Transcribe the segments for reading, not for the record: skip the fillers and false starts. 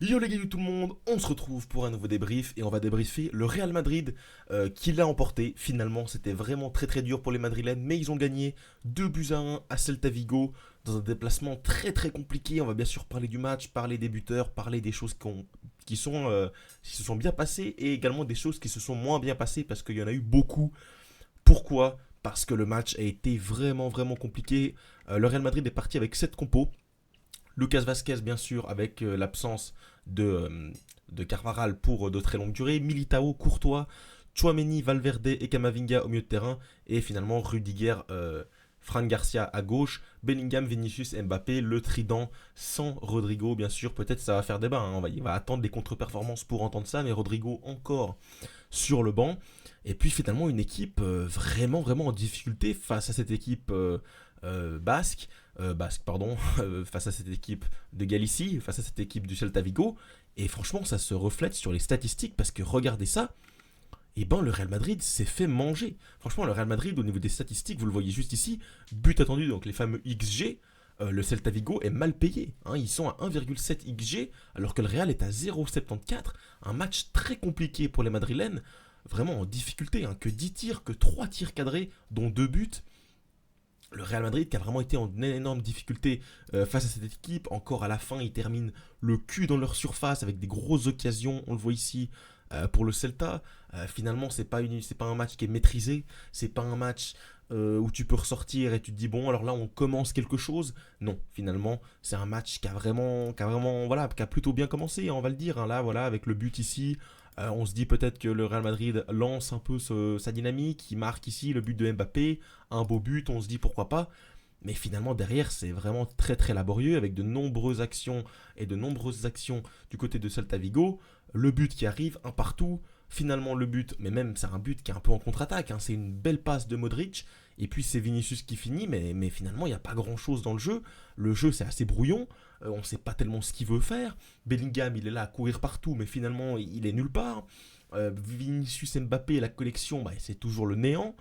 Yo les gars, tout le monde, on se retrouve pour un nouveau débrief et on va débriefer le Real Madrid qui l'a emporté. Finalement, c'était vraiment très très dur pour les Madrilènes, mais ils ont gagné 2 buts à 1 à Celta Vigo dans un déplacement très très compliqué. On va bien sûr parler du match, parler des buteurs, parler des choses qui se sont bien passées et également des choses qui se sont moins bien passées parce qu'il y en a eu beaucoup. Pourquoi? Parce que le match a été vraiment vraiment compliqué. Le Real Madrid est parti avec 7 compos. Lucas Vasquez, bien sûr, avec l'absence de Carvaral pour de très longues durées. Militao, Courtois, Chouameni, Valverde et Camavinga au milieu de terrain. Et finalement, Rudiger, Fran Garcia à gauche, Bellingham, Vinicius, Mbappé, le trident sans Rodrigo, bien sûr. Peut-être ça va faire débat. Il va attendre les contre-performances pour entendre ça, mais Rodrigo encore sur le banc. Et puis finalement, une équipe vraiment, vraiment en difficulté face à cette équipe basque, pardon, face à cette équipe de Galicie, face à cette équipe du Celta Vigo. Et franchement, ça se reflète sur les statistiques parce que regardez ça, et ben le Real Madrid s'est fait manger. Franchement, le Real Madrid, au niveau des statistiques, vous le voyez juste ici, but attendu, donc les fameux XG, le Celta Vigo est mal payé. Ils sont à 1,7 XG, alors que le Real est à 0,74. Un match très compliqué pour les Madrilènes, vraiment en difficulté. Que 10 tirs, que 3 tirs cadrés, dont 2 buts. Le Real Madrid qui a vraiment été en énorme difficulté face à cette équipe. Encore à la fin, ils terminent le cul dans leur surface avec des grosses occasions. On le voit ici pour le Celta. Finalement, c'est pas un match qui est maîtrisé. C'est pas un match où tu peux ressortir et tu te dis bon, alors là, on commence quelque chose. Non, finalement, c'est un match voilà, qui a plutôt bien commencé, on va le dire. Là, voilà, avec le but ici. On se dit peut-être que le Real Madrid lance un peu sa dynamique, il marque ici le but de Mbappé, un beau but, on se dit pourquoi pas. Mais finalement derrière c'est vraiment très très laborieux avec de nombreuses actions du côté de Celta Vigo. Le but qui arrive, un partout. Finalement le but, mais même c'est un but qui est un peu en contre-attaque, c'est une belle passe de Modric. Et puis c'est Vinicius qui finit, mais finalement il n'y a pas grand-chose dans le jeu. Le jeu c'est assez brouillon, on ne sait pas tellement ce qu'il veut faire. Bellingham il est là à courir partout, mais finalement il est nulle part. Vinicius Mbappé, la collection, c'est toujours le néant.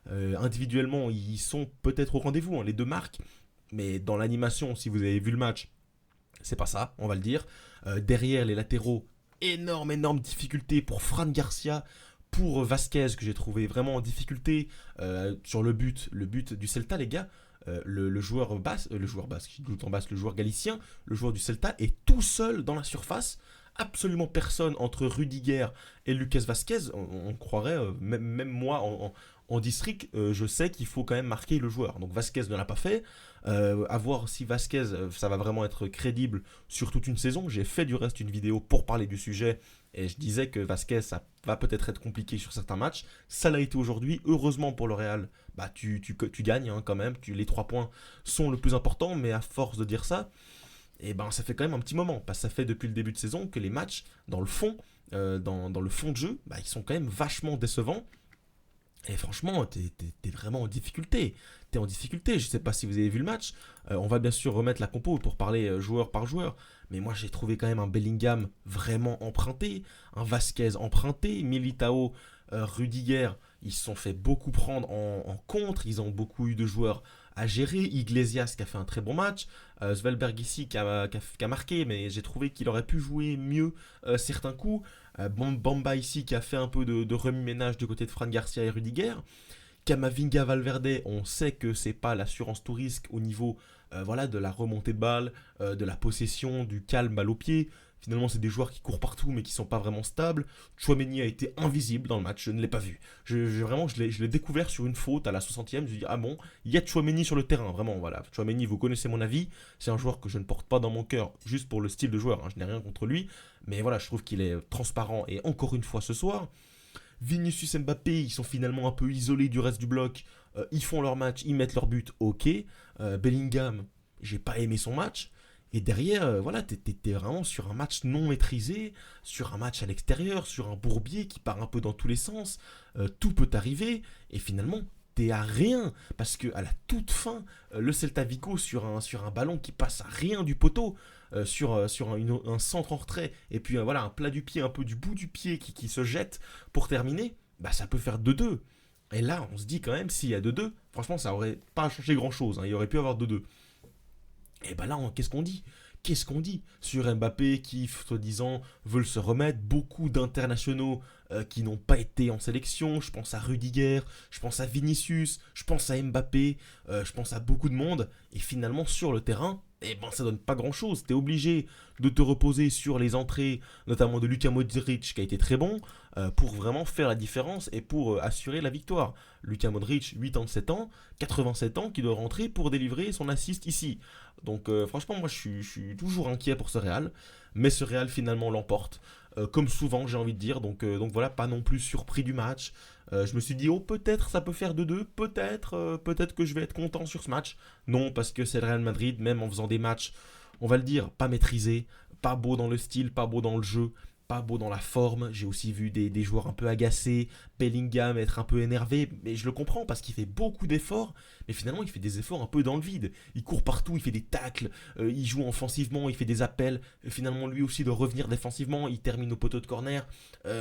Individuellement, ils sont peut-être au rendez-vous, les deux marques, mais dans l'animation, si vous avez vu le match, c'est pas ça, on va le dire. Derrière les latéraux, énorme difficulté pour Fran Garcia, pour Vasquez, que j'ai trouvé vraiment en difficulté sur le but du Celta, les gars. Le joueur basse, le joueur basque, qui joue en basse, le joueur galicien, le joueur du Celta est tout seul dans la surface. Absolument personne entre Rudiger et Lucas Vasquez. On croirait, même moi en district, je sais qu'il faut quand même marquer le joueur. Donc Vasquez ne l'a pas fait. À voir si Vasquez, ça va vraiment être crédible sur toute une saison. J'ai fait du reste une vidéo pour parler du sujet et je disais que Vasquez, ça va peut-être être compliqué sur certains matchs. Ça l'a été aujourd'hui. Heureusement pour le Real, tu gagnes quand même. Les 3 points sont le plus important, mais à force de dire ça, et ben ça fait quand même un petit moment, parce que ça fait depuis le début de saison que les matchs, dans le fond, dans le fond de jeu, ils sont quand même vachement décevants. Et franchement, t'es vraiment en difficulté. T'es en difficulté. Je sais pas si vous avez vu le match. On va bien sûr remettre la compo pour parler joueur par joueur. Mais moi, j'ai trouvé quand même un Bellingham vraiment emprunté. Un Vasquez emprunté. Militao, Rudiger, ils se sont fait beaucoup prendre en contre. Ils ont beaucoup eu de joueurs à gérer. Iglesias qui a fait un très bon match. Svelberg ici qui a marqué. Mais j'ai trouvé qu'il aurait pu jouer mieux certains coups. Bamba ici qui a fait un peu de remue-ménage du côté de Fran Garcia et Rudiger. Camavinga, Valverde, on sait que c'est pas l'assurance tout risque au niveau voilà, de la remontée de balle, de la possession, du calme balle au pied. Finalement, c'est des joueurs qui courent partout mais qui sont pas vraiment stables. Chouameni a été invisible dans le match, je ne l'ai pas vu. Vraiment, je l'ai découvert sur une faute à la 60e. Je me dis, ah bon, il y a Chouameni sur le terrain, vraiment, voilà. Chouameni, vous connaissez mon avis, c'est un joueur que je ne porte pas dans mon cœur juste pour le style de joueur, je n'ai rien contre lui. Mais voilà, je trouve qu'il est transparent et encore une fois ce soir, Vinicius Mbappé, ils sont finalement un peu isolés du reste du bloc. Ils font leur match, ils mettent leur but, ok. Bellingham, j'ai pas aimé son match. Et derrière, voilà, t'es vraiment sur un match non maîtrisé, sur un match à l'extérieur, sur un bourbier qui part un peu dans tous les sens. Tout peut arriver. Et finalement, t'es à rien. Parce que à la toute fin, le Celta Vigo, sur un ballon qui passe à rien du poteau, sur un centre en retrait, et puis voilà, un plat du pied, un peu du bout du pied qui se jette pour terminer, ça peut faire 2-2. Et là, on se dit quand même, s'il y a 2-2, franchement, ça aurait pas changé grand-chose. Il y aurait pu avoir 2-2. Et là, qu'est-ce qu'on dit? qu'est-ce qu'on dit sur Mbappé qui, soi-disant, veulent se remettre, beaucoup d'internationaux qui n'ont pas été en sélection, je pense à Rudiger, je pense à Vinicius, je pense à Mbappé, je pense à beaucoup de monde, et finalement sur le terrain, eh ben ça donne pas grand-chose, t'es obligé de te reposer sur les entrées, notamment de Luka Modric qui a été très bon, pour vraiment faire la différence et pour assurer la victoire. Luka Modric, 87 ans, 87 ans, qui doit rentrer pour délivrer son assist ici. Donc franchement, moi je suis toujours inquiet pour ce Real, mais ce Real finalement l'emporte. Comme souvent, j'ai envie de dire. Donc voilà, pas non plus surpris du match. Je me suis dit, oh, peut-être ça peut faire 2-2. Peut-être que je vais être content sur ce match. Non, parce que c'est le Real Madrid, même en faisant des matchs, on va le dire, pas maîtrisés, pas beau dans le style, pas beau dans le jeu, pas beau dans la forme. J'ai aussi vu des joueurs un peu agacés, Bellingham être un peu énervé, mais je le comprends parce qu'il fait beaucoup d'efforts, mais finalement il fait des efforts un peu dans le vide. Il court partout, il fait des tacles, il joue offensivement, il fait des appels, finalement lui aussi doit revenir défensivement, il termine au poteau de corner,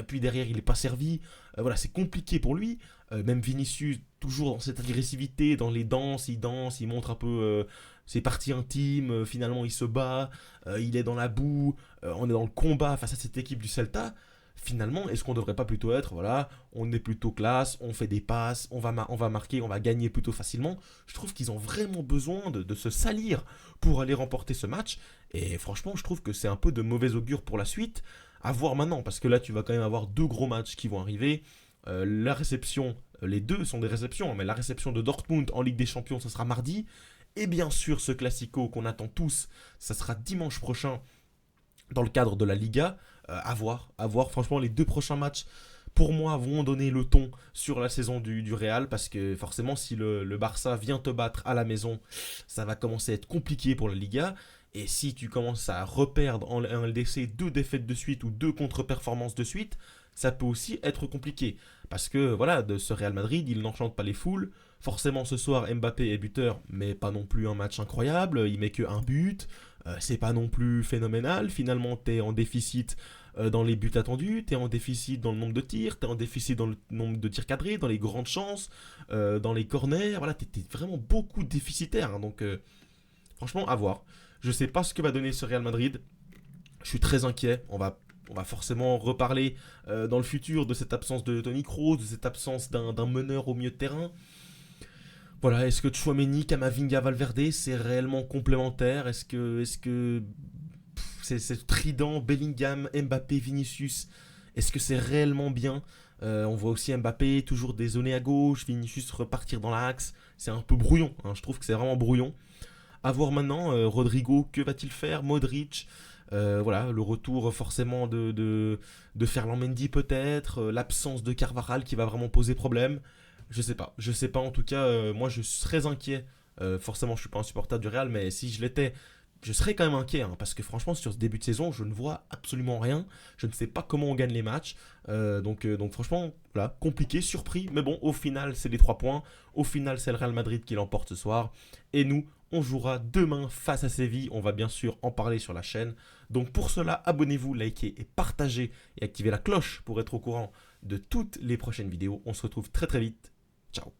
puis derrière il n'est pas servi. Voilà, c'est compliqué pour lui. Même Vinicius, toujours dans cette agressivité, dans les danses, il montre un peu ses parties intimes, finalement il se bat, il est dans la boue, on est dans le combat face à cette équipe du Celta. Finalement, est-ce qu'on ne devrait pas plutôt être, voilà, on est plutôt classe, on fait des passes, on va marquer, on va gagner plutôt facilement. Je trouve qu'ils ont vraiment besoin de se salir pour aller remporter ce match. Et franchement, je trouve que c'est un peu de mauvais augure pour la suite. À voir maintenant, parce que là, tu vas quand même avoir deux gros matchs qui vont arriver. La réception, les deux sont des réceptions, hein, mais la réception de Dortmund en Ligue des Champions, ça sera mardi. Et bien sûr, ce classico qu'on attend tous, ça sera dimanche prochain dans le cadre de la Liga. À voir, à voir. Franchement, les deux prochains matchs, pour moi, vont donner le ton sur la saison du Real. Parce que forcément, si le Barça vient te battre à la maison, ça va commencer à être compliqué pour la Liga. Et si tu commences à reperdre en LDC deux défaites de suite ou deux contre-performances de suite, ça peut aussi être compliqué. Parce que voilà, de ce Real Madrid, il n'enchante pas les foules. Forcément, ce soir, Mbappé est buteur, mais pas non plus un match incroyable. Il met que un but. C'est pas non plus phénoménal. Finalement, t'es en déficit dans les buts attendus, t'es en déficit dans le nombre de tirs, t'es en déficit dans le nombre de tirs cadrés, dans les grandes chances, dans les corners. Voilà, t'es vraiment beaucoup déficitaire. Hein. Donc, franchement, à voir. Je sais pas ce que va donner ce Real Madrid. Je suis très inquiet. On va forcément reparler dans le futur de cette absence de Toni Kroos, de cette absence d'un meneur au milieu de terrain. Voilà, est-ce que Tchouaméni, Camavinga, Valverde, c'est réellement complémentaire? Est-ce que c'est ce trident Bellingham, Mbappé, Vinicius, est-ce que c'est réellement bien? On voit aussi Mbappé toujours dézoner à gauche, Vinicius repartir dans l'axe. C'est un peu brouillon, hein, je trouve que c'est vraiment brouillon. À voir maintenant, Rodrigo, que va-t-il faire? Modric, voilà, le retour forcément de Ferland Mendy peut-être, l'absence de Carvajal qui va vraiment poser problème. Je sais pas en tout cas, moi je serais inquiet. Forcément, je suis pas un supporter du Real, mais si je l'étais, je serais quand même inquiet, hein, parce que franchement, sur ce début de saison, je ne vois absolument rien. Je ne sais pas comment on gagne les matchs. Donc franchement, voilà, compliqué, surpris. Mais bon, au final, c'est les 3 points. Au final, c'est le Real Madrid qui l'emporte ce soir. Et nous, on jouera demain face à Séville. On va bien sûr en parler sur la chaîne. Donc pour cela, abonnez-vous, likez et partagez et activez la cloche pour être au courant de toutes les prochaines vidéos. On se retrouve très très vite. Ciao.